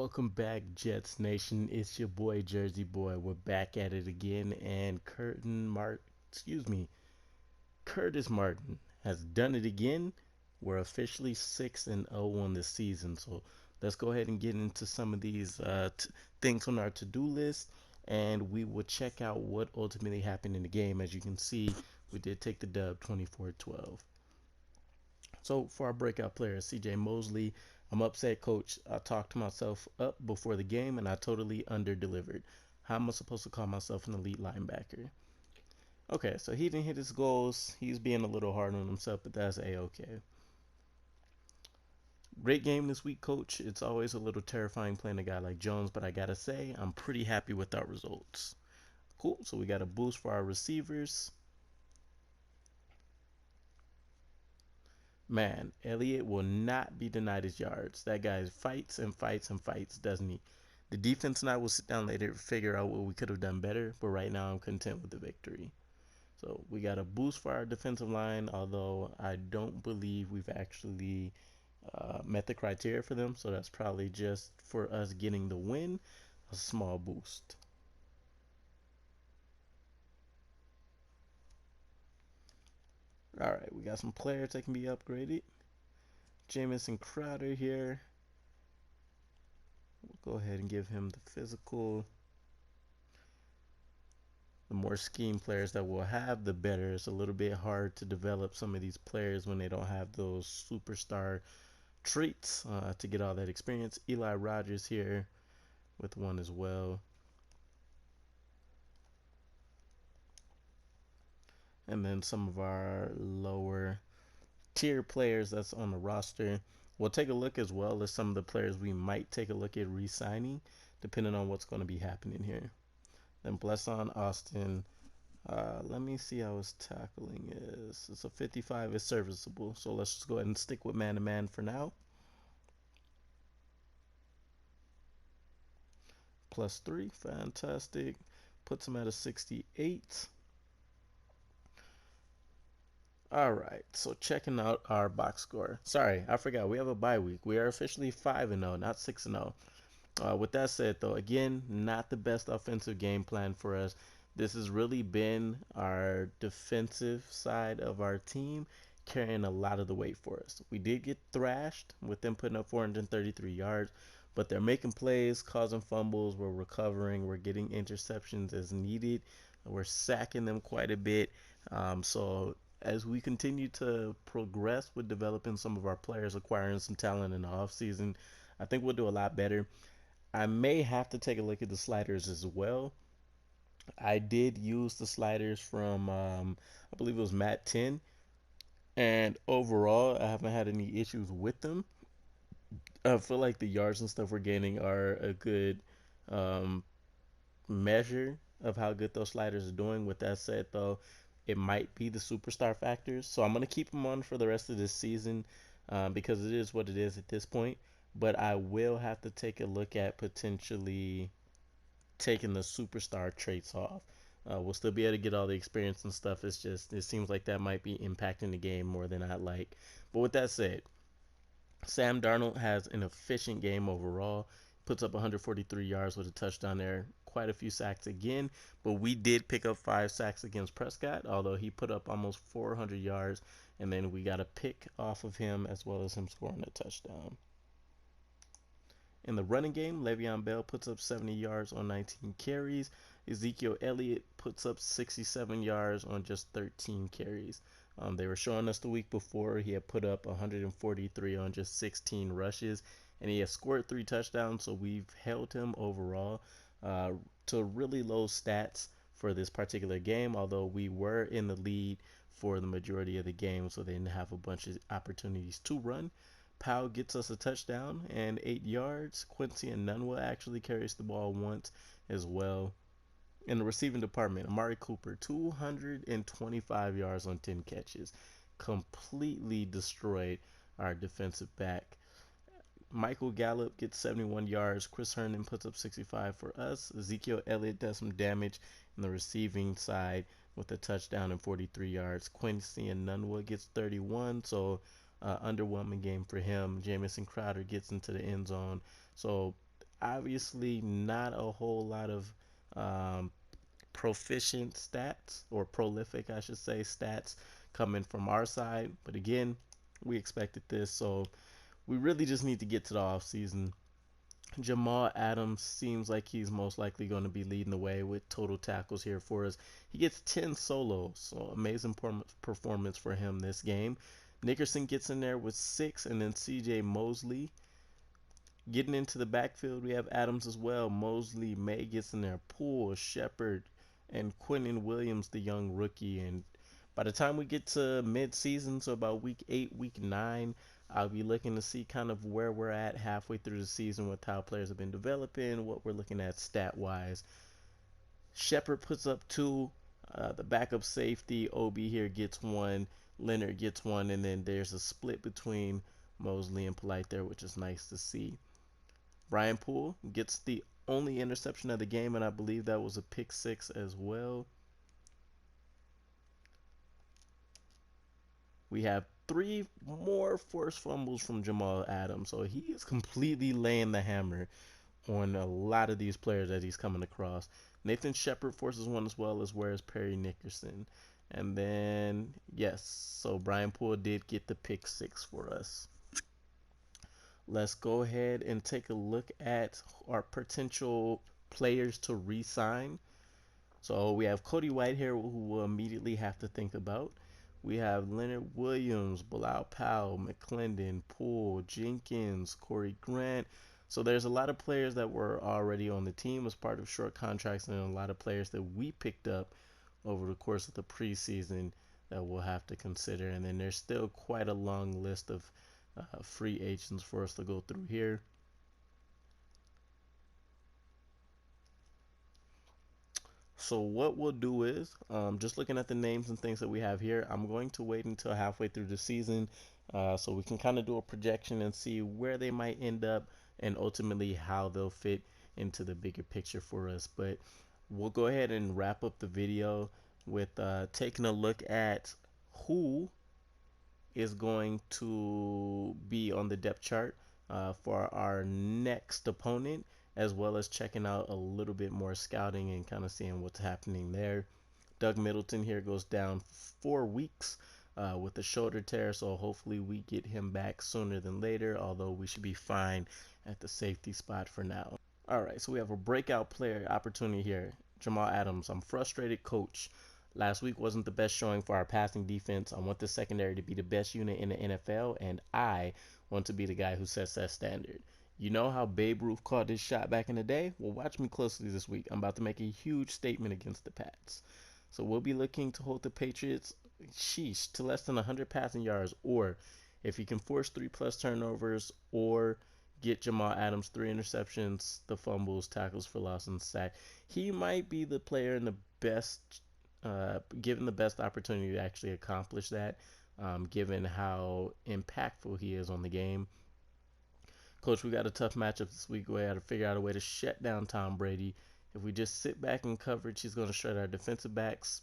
Welcome back, Jets Nation. It's your boy Jersey Boy. We're back at it again, and Curtis Martin has done it again. We're officially 6-0 on this season. So let's go ahead and get into some of these things on our to-do list, and we will check out what ultimately happened in the game. As you can see, we did take the dub 24-12. So for our breakout players, CJ Mosley, I'm upset, coach. I talked myself up before the game and I totally under-delivered. How am I supposed to call myself an elite linebacker? Okay, so he didn't hit his goals. He's being a little hard on himself, but that's a-okay. Great game this week, coach. It's always a little terrifying playing a guy like Jones, but I gotta say, I'm pretty happy with our results. Cool, so we got a boost for our receivers. Man, Elliott will not be denied his yards. That guy fights and fights and fights, doesn't he? The defense and I will sit down later to figure out what we could have done better, but right now I'm content with the victory. So we got a boost for our defensive line, although I don't believe we've actually met the criteria for them, so that's probably just for us getting the win, a small boost. All right, we got some players that can be upgraded. Jamison Crowder here. We'll go ahead and give him the physical. The more scheme players that we'll have, the better. It's a little bit hard to develop some of these players when they don't have those superstar traits to get all that experience. Eli Rogers here with one as well. And then some of our lower tier players that's on the roster. We'll take a look as well as some of the players we might take a look at re-signing, depending on what's going to be happening here. Then Blesson Austin. Let me see how his tackling is. It's a 55. It's serviceable. So let's just go ahead and stick with man-to-man for now. +3. Fantastic. Puts him at a 68. All right, so checking out our box score. Sorry, I forgot we have a bye week. We are officially 5-0, not 6-0. With that said, though, again, not the best offensive game plan for us. This has really been our defensive side of our team carrying a lot of the weight for us. We did get thrashed with them putting up 433 yards, but they're making plays, causing fumbles. We're recovering. We're getting interceptions as needed. We're sacking them quite a bit. So as we continue to progress with developing some of our players, acquiring some talent in the offseason, I think we'll do a lot better. I may have to take a look at the sliders as well. I did use the sliders from, I believe it was Mat 10, and overall, I haven't had any issues with them. I feel like the yards and stuff we're gaining are a good um, measure of how good those sliders are doing. With that said, though, it might be the superstar factors. So I'm going to keep them on for the rest of this season because it is what it is at this point. But I will have to take a look at potentially taking the superstar traits off. We'll still be able to get all the experience and stuff. It's just, it seems like that might be impacting the game more than I'd like. But with that said, Sam Darnold has an efficient game overall. Puts up 143 yards with a touchdown there. Quite a few sacks again, but we did pick up 5 sacks against Prescott, although he put up almost 400 yards, and then we got a pick off of him as well as him scoring a touchdown. In the running game, Le'Veon Bell puts up 70 yards on 19 carries. Ezekiel Elliott puts up 67 yards on just 13 carries. They were showing us the week before he had put up 143 on just 16 rushes, and he has scored 3 touchdowns, so we've held him overall to really low stats for this particular game, although we were in the lead for the majority of the game, so they didn't have a bunch of opportunities to run. Powell gets us a touchdown and 8 yards. Quincy Enunwa actually carries the ball once as well. In the receiving department, Amari Cooper, 225 yards on 10 catches. Completely destroyed our defensive back. Michael Gallup gets 71 yards. Chris Herndon puts up 65 for us. Ezekiel Elliott does some damage in the receiving side with a touchdown and 43 yards. Quincy Enunwa gets 31, underwhelming game for him. Jamison Crowder gets into the end zone. So Obviously, not a whole lot of um, proficient stats, or prolific, I should say, stats coming from our side. But again, we expected this, so we really just need to get to the off season. Jamal Adams seems like he's most likely going to be leading the way with total tackles here for us. He gets 10 solos, so amazing performance for him this game. Nickerson gets in there with 6, and then CJ Mosley. Getting into the backfield, we have Adams as well. Mosley, May gets in there. Poole, Shepard, and Quentin Williams, the young rookie. And by the time we get to mid-season, so about week 8, week 9, I'll be looking to see kind of where we're at halfway through the season with how players have been developing, what we're looking at stat-wise. Shepard puts up 2. The backup safety, OB here, gets 1. Leonard gets 1. And then there's a split between Mosley and Polite there, which is nice to see. Brian Poole gets the only interception of the game, and I believe that was a pick 6 as well. We have 3 more forced fumbles from Jamal Adams, so he is completely laying the hammer on a lot of these players that he's coming across. Nathan Shepard forces 1 as well, as whereas Perry Nickerson. And then, yes, so Brian Poole did get the pick 6 for us. Let's go ahead and take a look at our potential players to re-sign. So we have Cody Whitehair, who we'll immediately have to think about. We have Leonard Williams, Bilal Powell, McClendon, Poole, Jenkins, Corey Grant. So there's a lot of players that were already on the team as part of short contracts, and a lot of players that we picked up over the course of the preseason that we'll have to consider. And then there's still quite a long list of free agents for us to go through here. So what we'll do is, just looking at the names and things that we have here, I'm going to wait until halfway through the season, so we can kind of do a projection and see where they might end up and ultimately how they'll fit into the bigger picture for us. But we'll go ahead and wrap up the video with taking a look at who is going to be on the depth chart for our next opponent, as well as checking out a little bit more scouting and kind of seeing what's happening there. Doug Middleton here goes down 4 weeks with a shoulder tear, so hopefully we get him back sooner than later, although we should be fine at the safety spot for now. All right, so we have a breakout player opportunity here. Jamal Adams. I'm frustrated, coach. Last week wasn't the best showing for our passing defense. I want the secondary to be the best unit in the NFL, and I want to be the guy who sets that standard. You know how Babe Ruth caught this shot back in the day? Well, watch me closely this week. I'm about to make a huge statement against the Pats. So we'll be looking to hold the Patriots, sheesh, to less than 100 passing yards, or if you can force 3+ turnovers, or get Jamal Adams 3 interceptions, the fumbles, tackles for loss, and sack. He might be the player in the best, given the best opportunity to actually accomplish that, given how impactful he is on the game. Coach, we got a tough matchup this week. We got to figure out a way to shut down Tom Brady. If we just sit back in coverage, he's going to shred our defensive backs.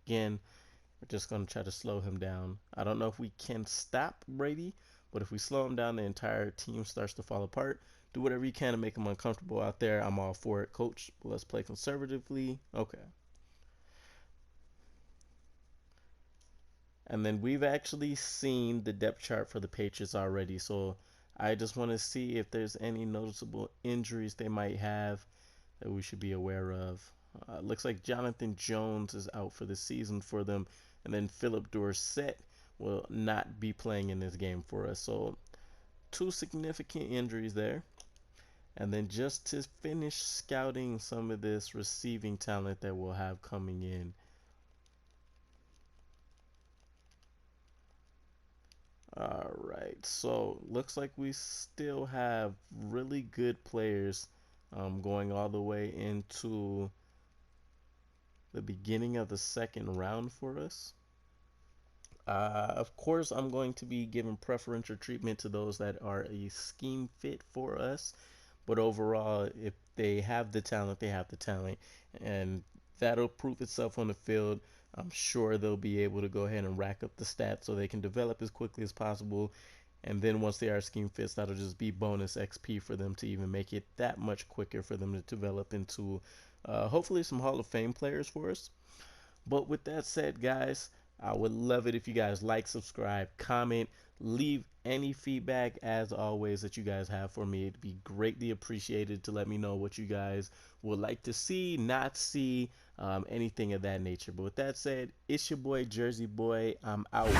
Again, we're just going to try to slow him down. I don't know if we can stop Brady, but if we slow him down, the entire team starts to fall apart. Do whatever you can to make him uncomfortable out there. I'm all for it, coach. Let's play conservatively. Okay. And then we've actually seen the depth chart for the Patriots already. So I just want to see if there's any noticeable injuries they might have that we should be aware of. Looks like Jonathan Jones is out for the season for them. And then Philip Dorsett will not be playing in this game for us. So 2 significant injuries there. And then just to finish scouting some of this receiving talent that we'll have coming in. All right, so looks like we still have really good players going all the way into the beginning of the second round for us. Of course, I'm going to be giving preferential treatment to those that are a scheme fit for us. But overall, if they have the talent, they have the talent. And that'll prove itself on the field. I'm sure they'll be able to go ahead and rack up the stats so they can develop as quickly as possible And then once the art scheme fits, that'll just be bonus XP for them to even make it that much quicker for them to develop into hopefully some Hall of Fame players for us. But with that said, guys, I would love it if you guys like, subscribe, comment, leave any feedback as always that you guys have for me. It'd be greatly appreciated to let me know what you guys would like to see, not see, anything of that nature. But with that said, it's your boy Jersey Boy. I'm out.